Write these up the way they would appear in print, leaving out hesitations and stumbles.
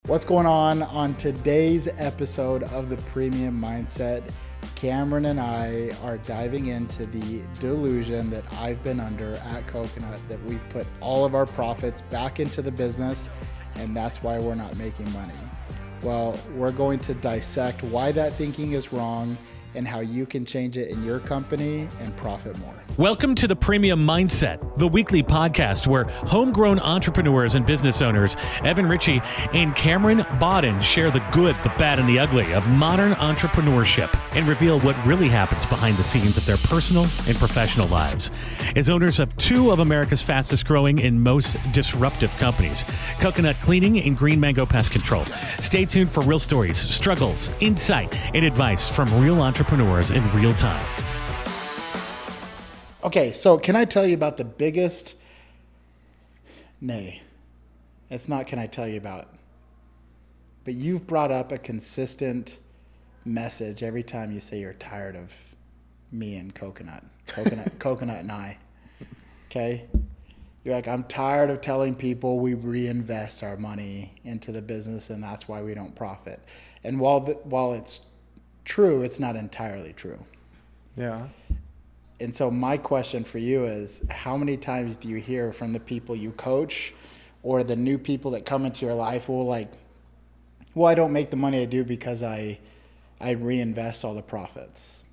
What's going on today's episode of the Premium Mindset? Cameron and I are diving into the delusion that I've been under at Coconut, that we've put all of our profits back into the business and that's why we're not making money. Well, we're going to dissect why that thinking is wrong and how you can change it in your company and profit more. Welcome to the Premium Mindset, the weekly podcast where homegrown entrepreneurs and business owners, Evan Richie and Cameron Bawden, share the good, the bad, and the ugly of modern entrepreneurship and reveal what really happens behind the scenes of their personal and professional lives. As owners of two of America's fastest growing and most disruptive companies, Coconut Cleaning and Green Mango Pest Control, stay tuned for real stories, struggles, insight, and advice from real entrepreneurs in real time. Okay, so can I tell you about the biggest... Nay, it's not can I tell you about. But you've brought up a consistent message every time you say you're tired of me and Coconut and I. Okay? You're like, I'm tired of telling people we reinvest our money into the business and that's why we don't profit. And while it's true, it's not entirely true. Yeah. And so my question for you is, how many times do you hear from the people you coach or the new people that come into your life, well, I don't make the money I do because I reinvest all the profits?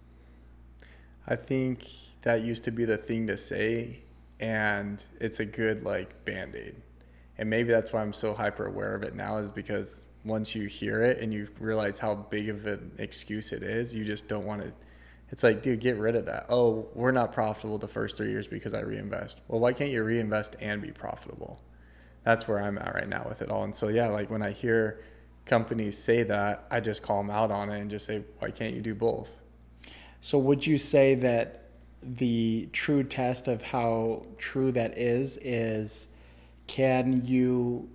I think that used to be the thing to say, and it's a good Band-Aid. And maybe that's why I'm so hyper aware of it now, is because once you hear it and you realize how big of an excuse it is, you just don't want to. It's like, dude, get rid of that. Oh, we're not profitable the first 3 years because I reinvest. Well, why can't you reinvest and be profitable? That's where I'm at right now with it all. And so, yeah, when I hear companies say that, I just call them out on it and just say, why can't you do both? So would you say that the true test of how true that is can you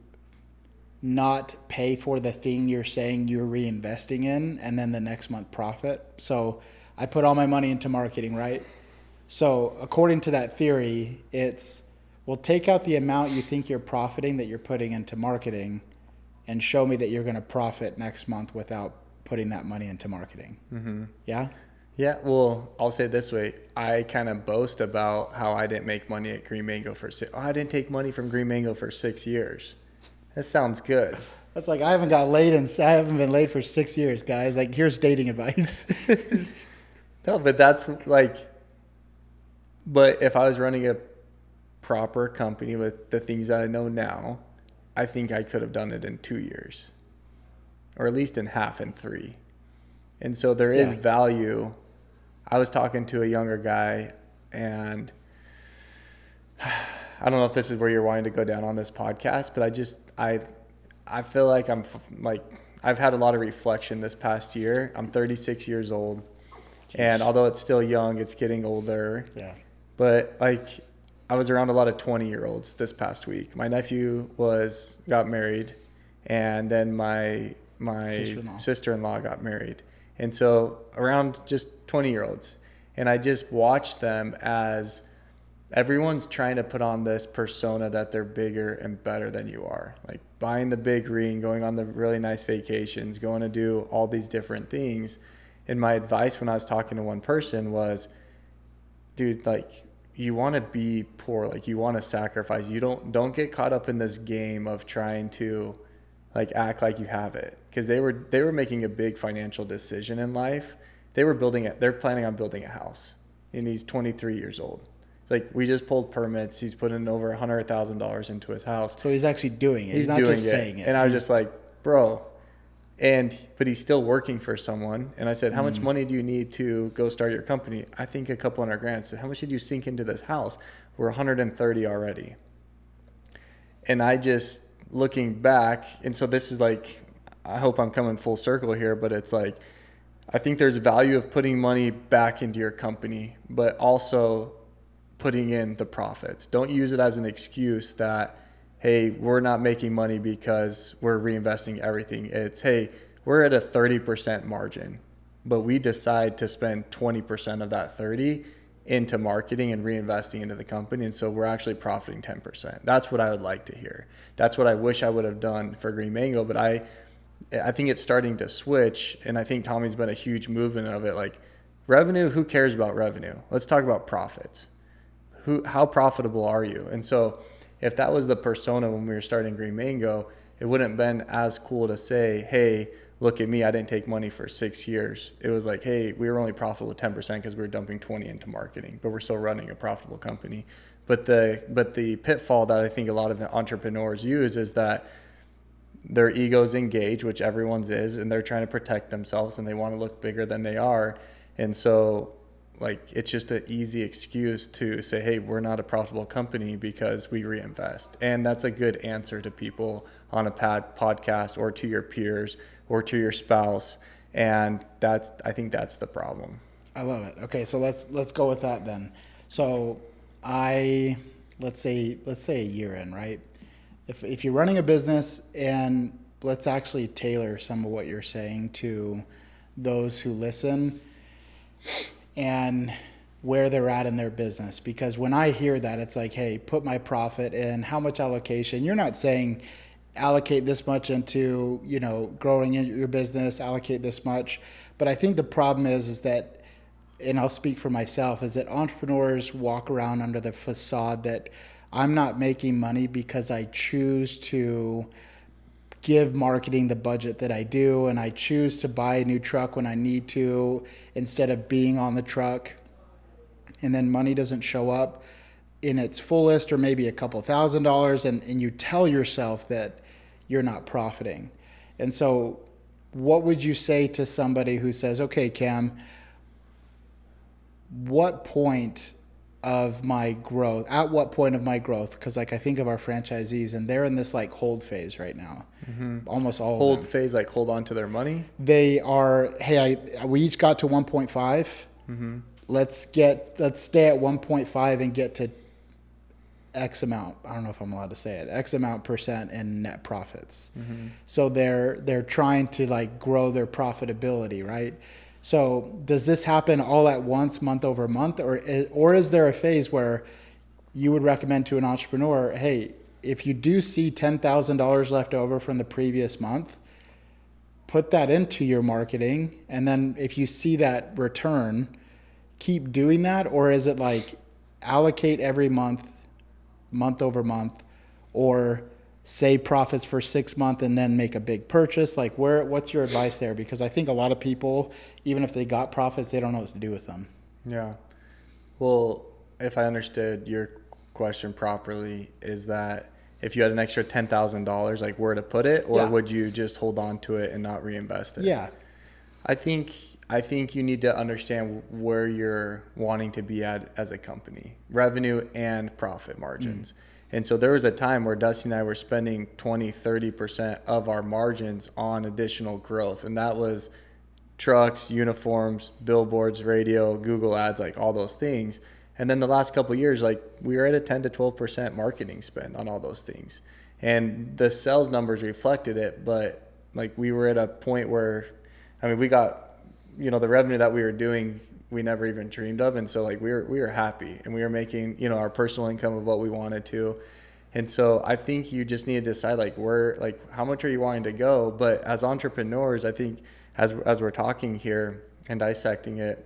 not pay for the thing you're saying you're reinvesting in and then the next month profit? So I put all my money into marketing, right? So according to that theory, it's, well, take out the amount you think you're profiting that you're putting into marketing and show me that you're going to profit next month without putting that money into marketing. Mm-hmm. Yeah? Yeah, well, I'll say it this way. I kind of boast about how I didn't make money at Green Mango I didn't take money from Green Mango for 6 years. That sounds good. That's like, I haven't been laid for 6 years, guys. Here's dating advice. No, but but if I was running a proper company with the things that I know now, I think I could have done it in 2 years, or at least in half in 3. And so there is value. I was talking to a younger guy, and I don't know if this is where you're wanting to go down on this podcast, but I feel like I've had a lot of reflection this past year. I'm 36 years old. And although it's still young, it's getting older. Yeah. But I was around a lot of 20-year-olds this past week. My nephew got married, and then my sister-in-law got married. And so around just 20-year-olds. And I just watched them as everyone's trying to put on this persona that they're bigger and better than you are. Buying the big ring, going on the really nice vacations, going to do all these different things. And my advice when I was talking to one person was, dude, you want to be poor, you want to sacrifice. You don't get caught up in this game of trying to act like you have it. Because they were making a big financial decision in life. They're planning on building a house, and he's 23 years old. It's we just pulled permits. He's putting over $100,000 into his house. So he's actually doing it. He's not just saying it. And I was just like, bro. But he's still working for someone. And I said, how much money do you need to go start your company? I think a couple $100,000. I said, how much did you sink into this house? We're 130 already. And I just, looking back, and so this is I hope I'm coming full circle here, but it's I think there's value of putting money back into your company, but also putting in the profits. Don't use it as an excuse that, hey, we're not making money because we're reinvesting everything. It's, hey, we're at a 30% margin, but we decide to spend 20% of that 30 into marketing and reinvesting into the company. And so we're actually profiting 10%. That's what I would like to hear. That's what I wish I would have done for Green Mango. But I think it's starting to switch. And I think Tommy's been a huge movement of it. Like revenue, who cares about revenue? Let's talk about profits. How profitable are you? And so if that was the persona when we were starting Green Mango, it wouldn't have been as cool to say, hey, look at me, I didn't take money for 6 years. It was like, hey, we were only profitable 10% because we were dumping 20 into marketing, but we're still running a profitable company. But the pitfall that I think a lot of entrepreneurs use is that their ego's engaged, which everyone's is, and they're trying to protect themselves and they want to look bigger than they are. And so like it's just an easy excuse to say, hey, we're not a profitable company because we reinvest. And that's a good answer to people on a podcast or to your peers or to your spouse. And I think that's the problem. I love it. Okay, so let's go with that then. So let's say a year in, right? If you're running a business, and let's actually tailor some of what you're saying to those who listen and where they're at in their business. Because when I hear that, it's like, hey, put my profit in, how much allocation? You're not saying allocate this much into, growing your business, allocate this much. But I think the problem is that, and I'll speak for myself, is that entrepreneurs walk around under the facade that I'm not making money because I choose to give marketing the budget that I do, and I choose to buy a new truck when I need to instead of being on the truck. And then money doesn't show up in its fullest, or maybe a couple $1,000s, and you tell yourself that you're not profiting. And so what would you say to somebody who says, okay, Cam, at what point of my growth, because like I think of our franchisees and they're in this like hold phase right now. Almost all Hold of them. phase, like hold on to their money? They are, hey, we each got to 1.5. Let's stay at 1.5 and get to X amount. I don't know if I'm allowed to say it. X amount % in net profits. So they're trying to like grow their profitability, right? So does this happen all at once, month over month, or is there a phase where you would recommend to an entrepreneur, hey, if you do see $10,000 left over from the previous month, put that into your marketing, and then if you see that return, keep doing that? Or is it like allocate every month, month over month, or save profits for 6 months and then make a big purchase? Like what's your advice there? Because I think a lot of people, even if they got profits, they don't know what to do with them. Yeah. Well, if I understood your question properly, is that if you had an extra $10,000, like where to put it, or would you just hold on to it and not reinvest it? Yeah. I think you need to understand where you're wanting to be at as a company, revenue and profit margins. And so there was a time where Dusty and I were spending 20, 30% of our margins on additional growth. And that was trucks, uniforms, billboards, radio, Google ads, like all those things. And then the last couple of years, like we were at a 10 to 12% marketing spend on all those things. And the sales numbers reflected it, but like we were at a point where, we got, the revenue that we were doing, we never even dreamed of. And so like we were happy, and we were making, our personal income of what we wanted to. And so I think you just need to decide how much are you wanting to go? But as entrepreneurs, I think as we're talking here and dissecting it,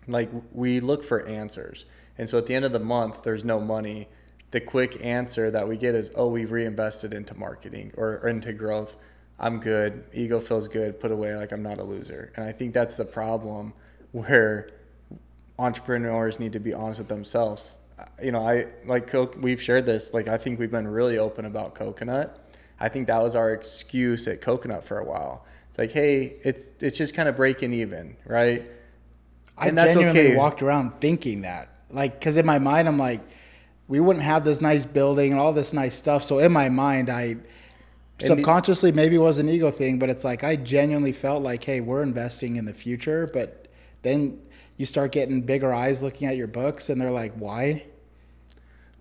like we look for answers. And so at the end of the month, there's no money. The quick answer that we get is, oh, we've reinvested into marketing or into growth. I'm good. Ego feels good. Put away like I'm not a loser. And I think that's the problem, where entrepreneurs need to be honest with themselves. I like Coke. We've shared this. Like, I think we've been really open about coconut. I think that was our excuse at coconut for a while. It's like, hey, it's just kind of breaking even, right? And I genuinely walked around thinking that, like, because in my mind, I'm like, we wouldn't have this nice building and all this nice stuff. So in my mind, I subconsciously, maybe it was an ego thing, but it's like I genuinely felt like, hey, we're investing in the future. But then you start getting bigger eyes looking at your books, and they're like, why?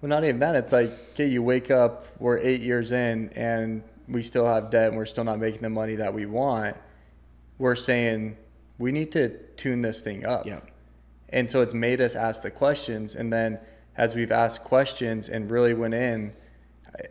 Well, not even that. It's like, okay, you wake up, we're 8 years in, and we still have debt, and we're still not making the money that we want. We're saying we need to tune this thing up. Yeah. And so it's made us ask the questions. And then as we've asked questions and really went in,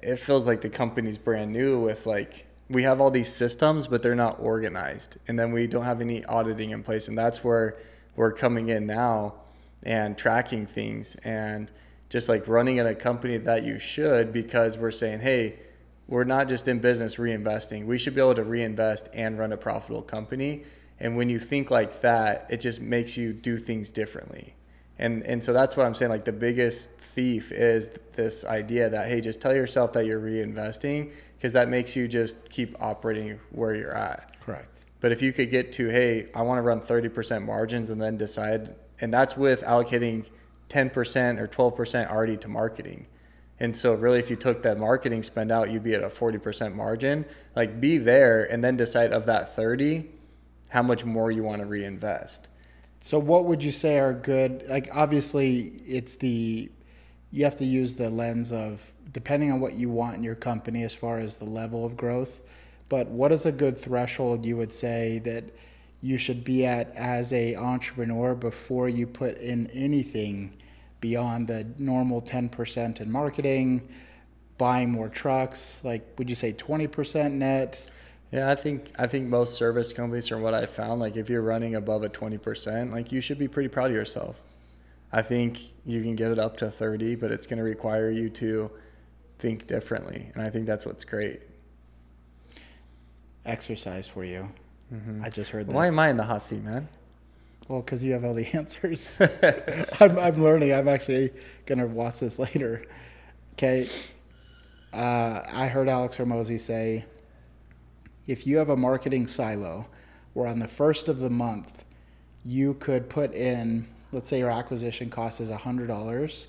it feels like the company's brand new with like, we have all these systems, but they're not organized. And then we don't have any auditing in place. And that's where we're coming in now and tracking things and just like running in a company that you should, because we're saying, hey, we're not just in business reinvesting. We should be able to reinvest and run a profitable company. And when you think like that, it just makes you do things differently. And so that's what I'm saying. Like the biggest thief is this idea that, hey, just tell yourself that you're reinvesting, because that makes you just keep operating where you're at. Correct. But if you could get to, hey, I want to run 30% margins and then decide, and that's with allocating 10% or 12% already to marketing. And so really, if you took that marketing spend out, you'd be at a 40% margin. Like be there and then decide of that 30, how much more you want to reinvest. So what would you say are good, like obviously you have to use the lens of depending on what you want in your company as far as the level of growth, but what is a good threshold you would say that you should be at as a entrepreneur before you put in anything beyond the normal 10% in marketing, buying more trucks? Like, would you say 20% net? Yeah, I think most service companies, from what I found, like if you're running above a 20%, like you should be pretty proud of yourself. I think you can get it up to 30, but it's going to require you to think differently. And I think that's what's great. Exercise for you. Mm-hmm. I just heard this. Why am I in the hot seat, man? Well, because you have all the answers. I'm learning. I'm actually going to watch this later. Okay. I heard Alex Hormozy say, if you have a marketing silo where on the first of the month you could put in, let's say your acquisition cost is $100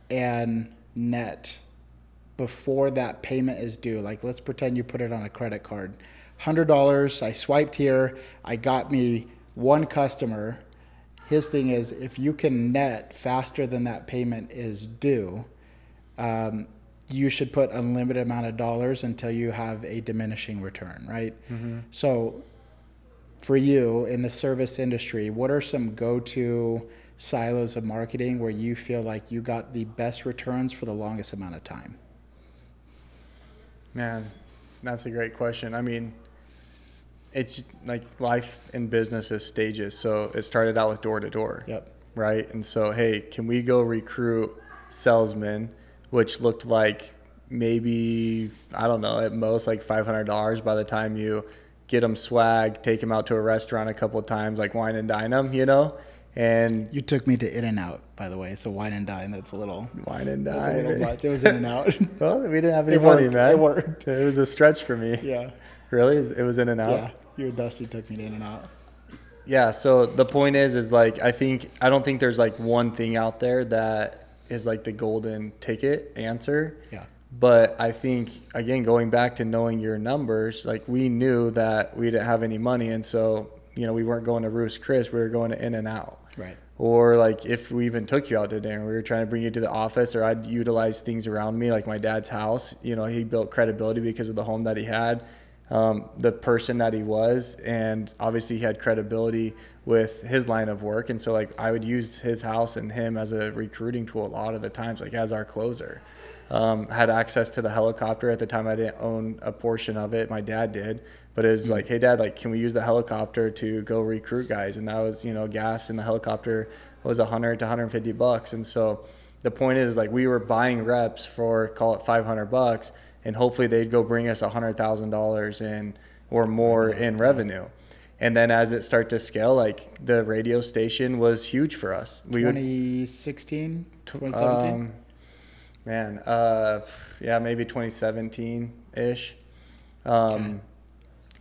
and net before that payment is due, like let's pretend you put it on a credit card, $100, I swiped here, I got me one customer. His thing is, if you can net faster than that payment is due, you should put unlimited amount of dollars until you have a diminishing return, right? Mm-hmm. So for you in the service industry, what are some go-to silos of marketing where you feel like you got the best returns for the longest amount of time? Man, that's a great question. I mean, it's like life in business is stages. So it started out with door to door. Yep. Right. And so, hey, can we go recruit salesmen, which looked like maybe, I don't know, at most like $500 by the time you get them swag, take them out to a restaurant a couple of times, like wine and dine them, you know? And you took me to In-N-Out, by the way. So wine and dine, that's a little wine and dine. That's a little much. It was In-N-Out. Well, we didn't have any money, man. It worked. It was a stretch for me. Yeah. Really? It was In-N-Out? Yeah. You and Dusty took me to In-N-Out. Yeah. So the point is like, I don't think there's like one thing out there that is like the golden ticket answer. Yeah. But I think, again, going back to knowing your numbers, like we knew that we didn't have any money. And so, you know, we weren't going to Roost Chris, we were going to In-N-Out. Right. Or like if we even took you out to dinner, we were trying to bring you to the office, or I'd utilize things around me, like my dad's house. You know, he built credibility because of the home that he had, the person that he was, and obviously he had credibility with his line of work. And so like I would use his house and him as a recruiting tool a lot of the times, like as our closer. Had access to the helicopter at the time. I didn't own a portion of it. My dad did, but it was like, hey dad, like, can we use the helicopter to go recruit guys? And that was, you know, gas in the helicopter was $100 to $150. And so the point is like, we were buying reps for, call it $500, and hopefully they'd go bring us $100,000 in or more in revenue. And then as it started to scale, like the radio station was huge for us. 2016, 2017? Man, yeah, maybe 2017-ish. Okay.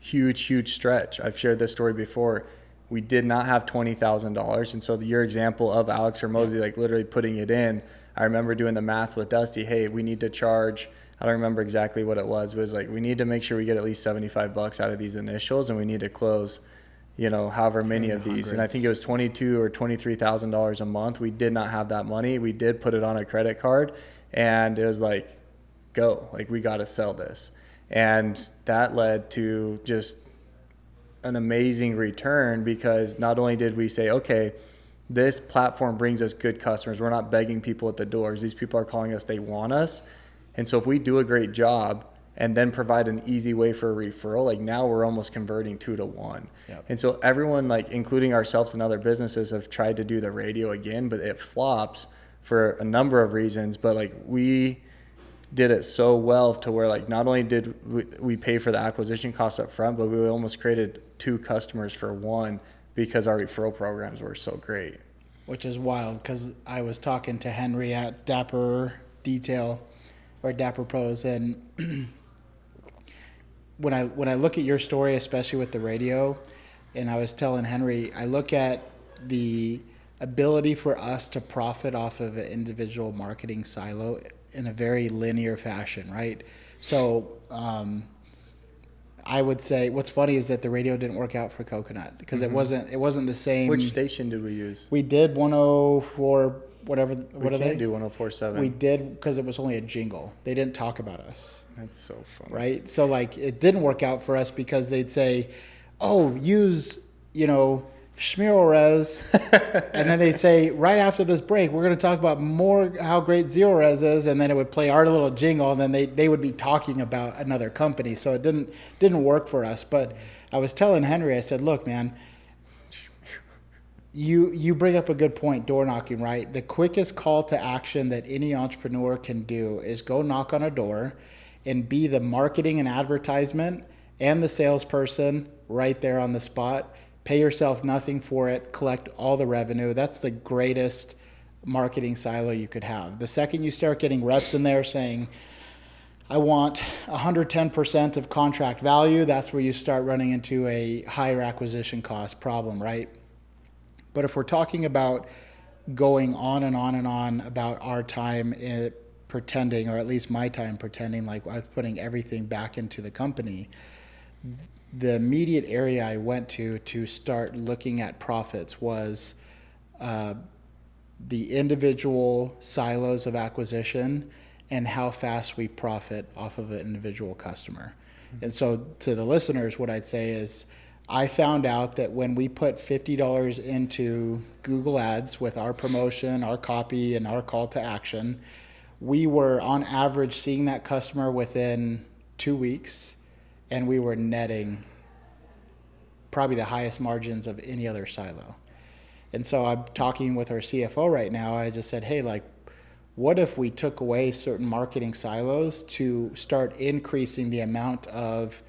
Huge stretch. I've shared this story before. We did not have $20,000. And so your example of Alex Hormozy, like literally putting it in, I remember doing the math with Dusty. Hey, we need to charge, I don't remember exactly what it was, but it was like, we need to make sure we get at least $75 out of these initials, and we need to close, you know, however many of these. Hundreds. And I think it was $22,000 or $23,000 a month. We did not have that money. We did put it on a credit card, and it was like, go, like we got to sell this. And that led to just an amazing return, because not only did we say, okay, this platform brings us good customers. We're not begging people at the doors. These people are calling us, they want us. And so if we do a great job and then provide an easy way for a referral, like now we're almost converting 2 to 1. Yep. And so everyone, like including ourselves and other businesses, have tried to do the radio again, but it flops for a number of reasons. But like we did it so well to where like not only did we pay for the acquisition costs up front, but we almost created 2 customers for 1 because our referral programs were so great. Which is wild, because I was talking to Henry at Dapper Detail or Dapper Pros, and when I look at your story, especially with the radio, and I was telling Henry, I look at the ability for us to profit off of an individual marketing silo in a very linear fashion, right? So I would say what's funny is that the radio didn't work out for Coconut because it wasn't the same. Which station did we use? We did 104 whatever. We can't do 104.7. We did because it was only a jingle. They didn't talk about us. That's so funny. Right? So like it didn't work out for us because they'd say, "Oh, use, Schmirorez," and then they'd say, "Right after this break, we're going to talk about more how great Zero Res is," and then it would play our little jingle, and then they would be talking about another company. So it didn't work for us. But I was telling Henry, I said, "Look, man, you bring up a good point, door knocking, right? The quickest call to action that any entrepreneur can do is go knock on a door and be the marketing and advertisement and the salesperson right there on the spot. Pay yourself nothing for it, collect all the revenue. That's the greatest marketing silo you could have. The second you start getting reps in there saying, I want 110% of contract value, that's where you start running into a higher acquisition cost problem, right? But if we're talking about going on and on and on about our time pretending, or at least my time pretending like I was putting everything back into the company, the immediate area I went to start looking at profits was the individual silos of acquisition and how fast we profit off of an individual customer. Mm-hmm. And so to the listeners, what I'd say is I found out that when we put $50 into Google Ads with our promotion, our copy, and our call to action, we were on average seeing that customer within 2 weeks, and we were netting probably the highest margins of any other silo. And so I'm talking with our CFO right now. I just said, hey, like, what if we took away certain marketing silos to start increasing the amount of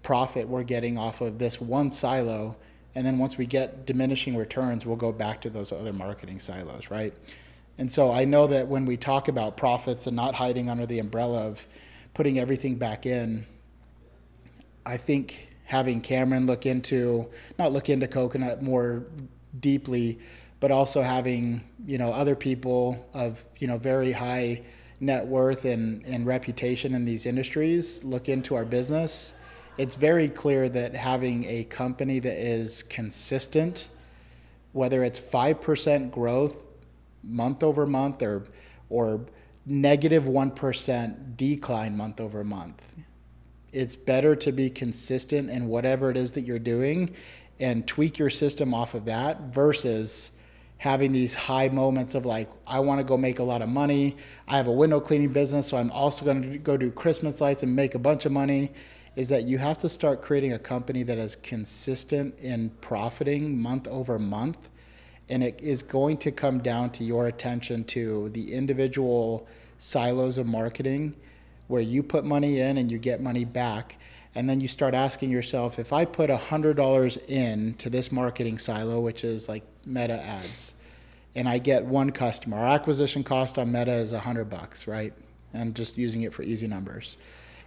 profit we're getting off of this one silo, and then once we get diminishing returns, we'll go back to those other marketing silos, right? And so I know that when we talk about profits and not hiding under the umbrella of putting everything back in, I think having Cameron look into Coconut more deeply, but also having, other people of, very high net worth and reputation in these industries look into our business, it's very clear that having a company that is consistent, whether it's 5% growth month over month or negative 1% decline month over month, it's better to be consistent in whatever it is that you're doing and tweak your system off of that versus having these high moments of like, I want to go make a lot of money. I have a window cleaning business, so I'm also going to go do Christmas lights and make a bunch of money. Is that you have to start creating a company that is consistent in profiting month over month. And it is going to come down to your attention to the individual silos of marketing where you put money in and you get money back. And then you start asking yourself, if I put $100 in to this marketing silo, which is like Meta ads, and I get one customer, our acquisition cost on Meta is $100, right? I'm just using it for easy numbers.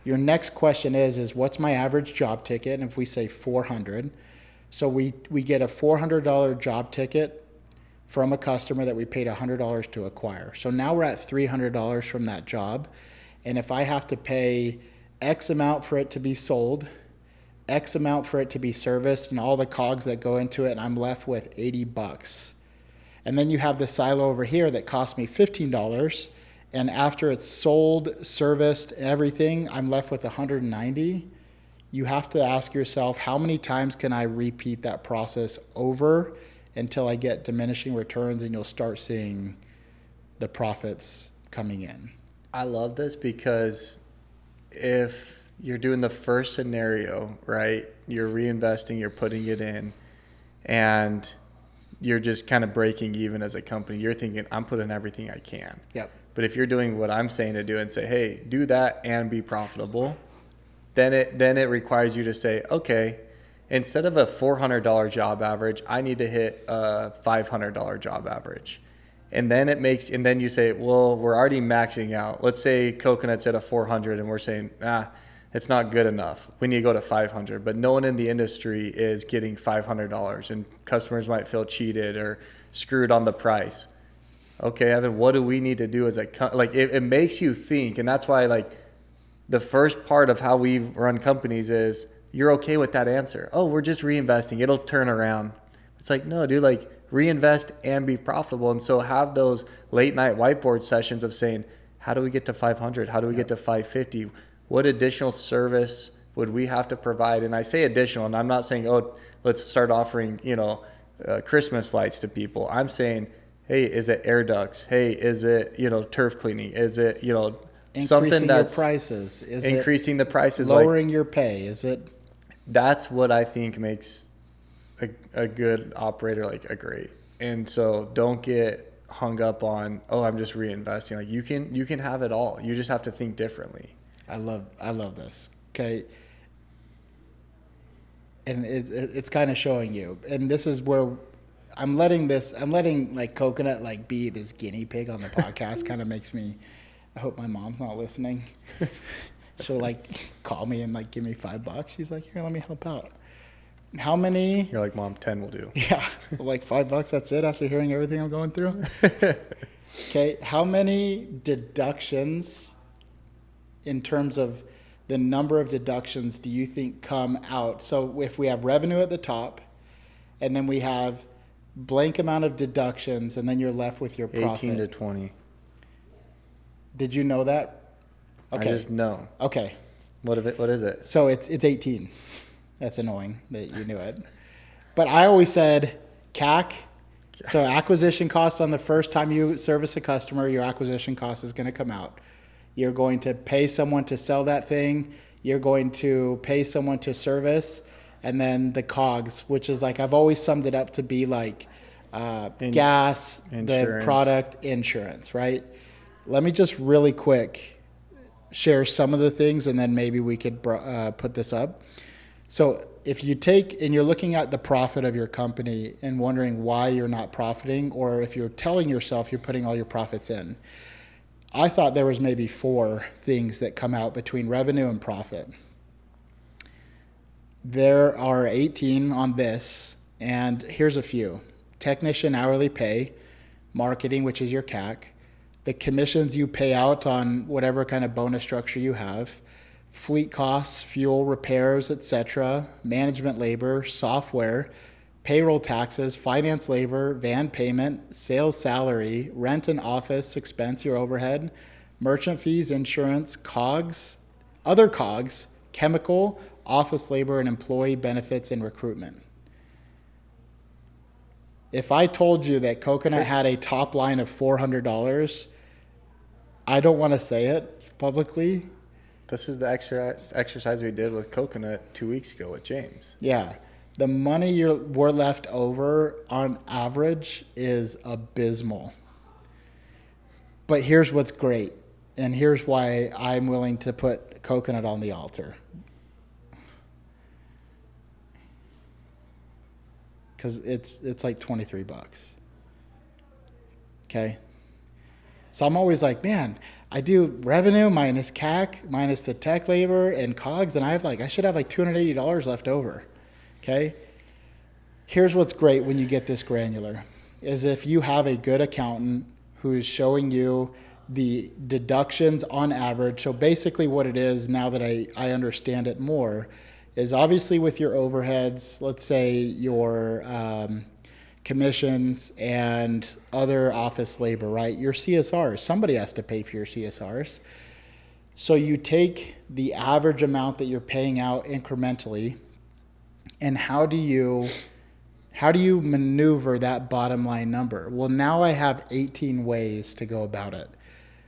Your next question is what's my average job ticket? And if we say 400, so we get a $400 job ticket from a customer that we paid $100 to acquire. So now we're at $300 from that job. And if I have to pay X amount for it to be sold, X amount for it to be serviced, and all the cogs that go into it, and I'm left with $80. And then you have the silo over here that cost me $15. And after it's sold, serviced, everything, I'm left with $190. You have to ask yourself, how many times can I repeat that process over until I get diminishing returns, and you'll start seeing the profits coming in. I love this because if you're doing the first scenario, right, you're reinvesting, you're putting it in, and you're just kind of breaking even as a company. You're thinking, I'm putting everything I can. Yep. But if you're doing what I'm saying to do and say, hey, do that and be profitable, then it requires you to say, okay, instead of a $400 job average, I need to hit a $500 job average. And then you say, well, we're already maxing out. Let's say coconut's at a 400 and we're saying, it's not good enough. We need to go to 500. But no one in the industry is getting $500, and customers might feel cheated or screwed on the price. Okay, Evan, what do we need to do as it makes you think. And that's why the first part of how we run companies is you're okay with that answer. Oh, we're just reinvesting. It'll turn around. It's like, no, dude, reinvest and be profitable. And so have those late night whiteboard sessions of saying, how do we get to 500? How do we get to 550? What additional service would we have to provide? And I say additional, and I'm not saying, oh, let's start offering, Christmas lights to people. I'm saying, hey, is it air ducts? Hey, is it, turf cleaning? Is it, something that's prices? Is increasing the prices? Lowering your pay? Is it? That's what I think makes a good operator a great. And so don't get hung up on, oh, I'm just reinvesting. You can have it all. You just have to think differently. I love this. Okay. And it's kind of showing you, and this is where I'm letting coconut be this guinea pig on the podcast. Kind of makes me, I hope my mom's not listening. She'll call me and give me $5. She's like, here, let me help out. How many? You're like, Mom, 10 will do. Yeah. $5, that's it after hearing everything I'm going through. Okay. How many deductions in terms of the number of deductions do you think come out? So if we have revenue at the top and then we have blank amount of deductions and then you're left with your profit. 18 to 20. Did you know that? Okay. I just know. Okay. What is it? So it's 18. That's annoying that you knew it. But I always said CAC. So acquisition cost on the first time you service a customer, your acquisition cost is going to come out. You're going to pay someone to sell that thing. You're going to pay someone to service. And then the COGS, which is I've always summed it up to be gas, insurance. The product, insurance, right? Let me just really quick share some of the things, and then maybe we could put this up. So if you take and you're looking at the profit of your company and wondering why you're not profiting, or if you're telling yourself you're putting all your profits in, I thought there was maybe 4 things that come out between revenue and profit. There are 18 on this, and here's a few. Technician hourly pay, marketing, which is your CAC, the commissions you pay out on whatever kind of bonus structure you have, fleet costs, fuel, repairs, etc., management labor, software, payroll taxes, finance labor, van payment, sales salary, rent and office expense, your overhead, merchant fees, insurance, COGS, other COGS, chemical, office labor, and employee benefits and recruitment. If I told you that Coconut had a top line of $400, I don't want to say it publicly. This is the exercise we did with Coconut 2 weeks ago with James. Yeah. The money we're left over on average is abysmal. But here's what's great, and here's why I'm willing to put Coconut on the altar. Because it's $23. Okay? So I'm always man, I do revenue minus CAC minus the tech labor and COGS, and I should have $280 left over. Okay? Here's what's great when you get this granular, is if you have a good accountant who's showing you the deductions on average. So basically what it is, now that I understand it more, is obviously with your overheads, let's say your commissions and other office labor, right? Your CSRs, somebody has to pay for your CSRs. So you take the average amount that you're paying out incrementally, and how do you How do you maneuver that bottom line number? Well, now I have 18 ways to go about it.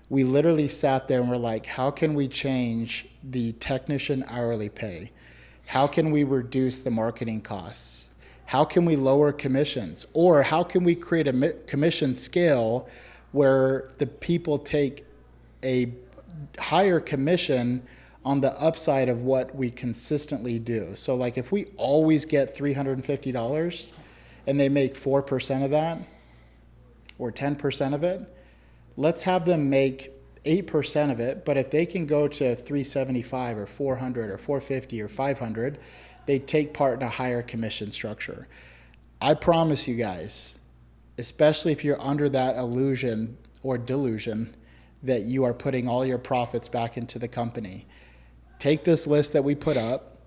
We literally sat there and we're like, how can we change the technician hourly pay? How can we reduce the marketing costs? How can we lower commissions? Or how can we create a commission scale where the people take a higher commission on the upside of what we consistently do? So like if we always get $350 and they make 4% of that or 10% of it, let's have them make 8% of it, but if they can go to 375 or 400 or 450 or 500, they take part in a higher commission structure. I promise you guys, especially if you're under that illusion or delusion that you are putting all your profits back into the company, take this list that we put up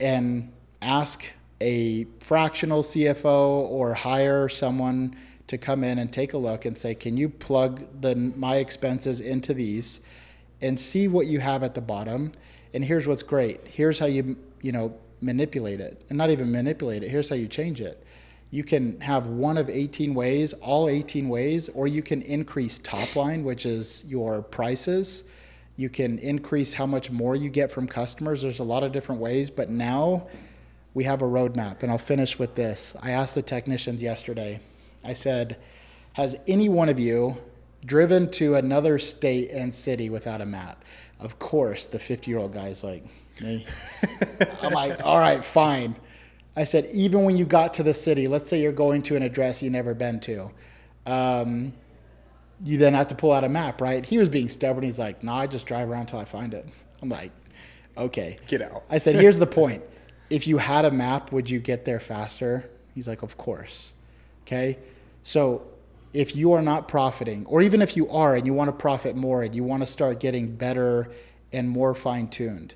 and ask a fractional CFO or hire someone to come in and take a look and say, can you plug my expenses into these and see what you have at the bottom? And here's what's great. Here's how you manipulate it. And not even manipulate it. Here's how you change it. You can have one of 18 ways, all 18 ways, or you can increase top line, which is your prices. You can increase how much more you get from customers. There's a lot of different ways, but now we have a roadmap. And I'll finish with this. I asked the technicians yesterday, I said, has any one of you driven to another state and city without a map? Of course, the 50-year-old guy's like, me. I'm like, all right, fine. I said, even when you got to the city, let's say you're going to an address you've never been to, you then have to pull out a map, right? He was being stubborn. He's like, no, I just drive around until I find it. I'm like, okay. Get out. I said, here's the point. If you had a map, would you get there faster? He's like, of course. Okay? So if you are not profiting, or even if you are and you want to profit more and you want to start getting better and more fine-tuned,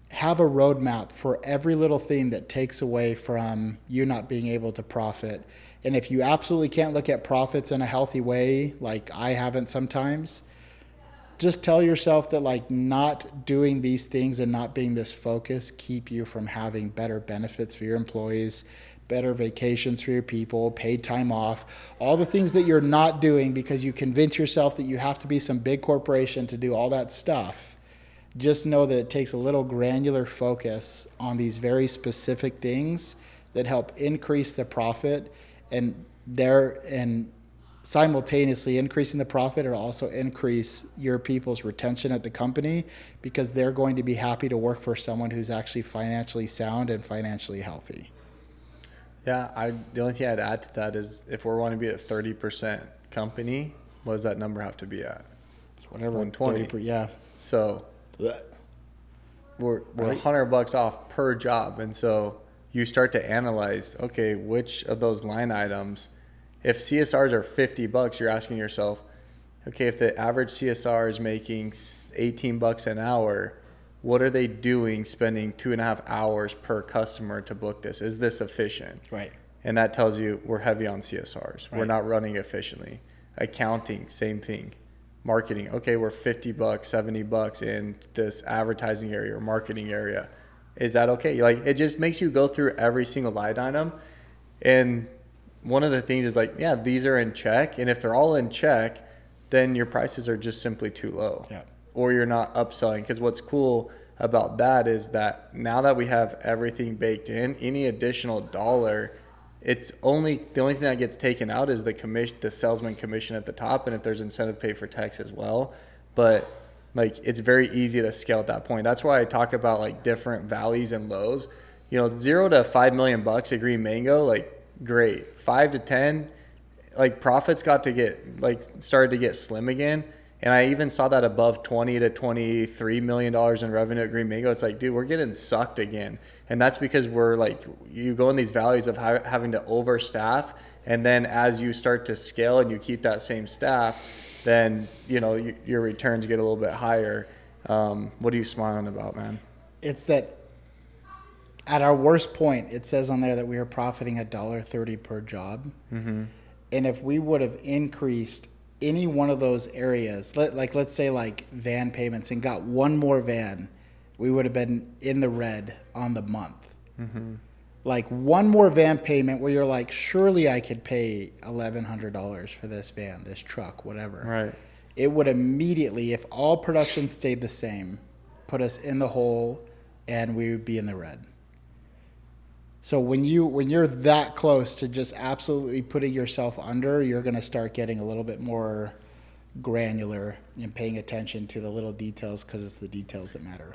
have a roadmap for every little thing that takes away from you not being able to profit. And if you absolutely can't look at profits in a healthy way, like I haven't sometimes, just tell yourself that like not doing these things and not being this focused keep you from having better benefits for your employees, better vacations for your people, paid time off, all the things that you're not doing because you convince yourself that you have to be some big corporation to do all that stuff. Just know that it takes a little granular focus on these very specific things that help increase the profit, and simultaneously increasing the profit or also increase your people's retention at the company, because they're going to be happy to work for someone who's actually financially sound and financially healthy. Yeah, the only thing I'd add to that is if we're wanting to be at 30% company, what does that number have to be at? Whatever, 120. Yeah. So we're Right. $100 off per job, and so you start to analyze, okay, which of those line items, if CSRs are $50, you're asking yourself, okay, if the average CSR is making $18 an hour, what are they doing spending 2.5 hours per customer to book this? Is this efficient? Right. And that tells you we're heavy on CSRs. Right. We're not running efficiently. Accounting, same thing. Marketing, okay, we're $50, $70 in this advertising area or marketing area. Is that okay? Like, it just makes you go through every single line item. And one of the things is like, yeah, these are in check. And if they're all in check, then your prices are just simply too low. Yeah. Or you're not upselling. Because what's cool about that is that now that we have everything baked in, any additional dollar, the only thing that gets taken out is the commission, the salesman commission at the top, and if there's incentive pay for techs as well. But like, it's very easy to scale at that point. That's why I talk about like different valleys and lows. You know, $0 to $5 million at Green Mango, like great. 5 to 10, like profits started to get slim again. And I even saw that above $20 to $23 million in revenue at Green Mango. It's like, dude, we're getting sucked again. And that's because we're like, you go in these valleys of having to overstaff. And then as you start to scale and you keep that same staff, then, you know, your returns get a little bit higher. What are you smiling about, man? It's that at our worst point, it says on there that we are profiting $1.30 per job. Mm-hmm. And if we would have increased any one of those areas, let's say like van payments, and got one more van, we would have been in the red on the month. Mm-hmm. like one more van payment where you're like, surely I could pay $1,100 for this van, this truck, whatever. Right. It would immediately, if all production stayed the same, put us in the hole and we would be in the red. So when you're that close to just absolutely putting yourself under, you're going to start getting a little bit more granular and paying attention to the little details, because it's the details that matter.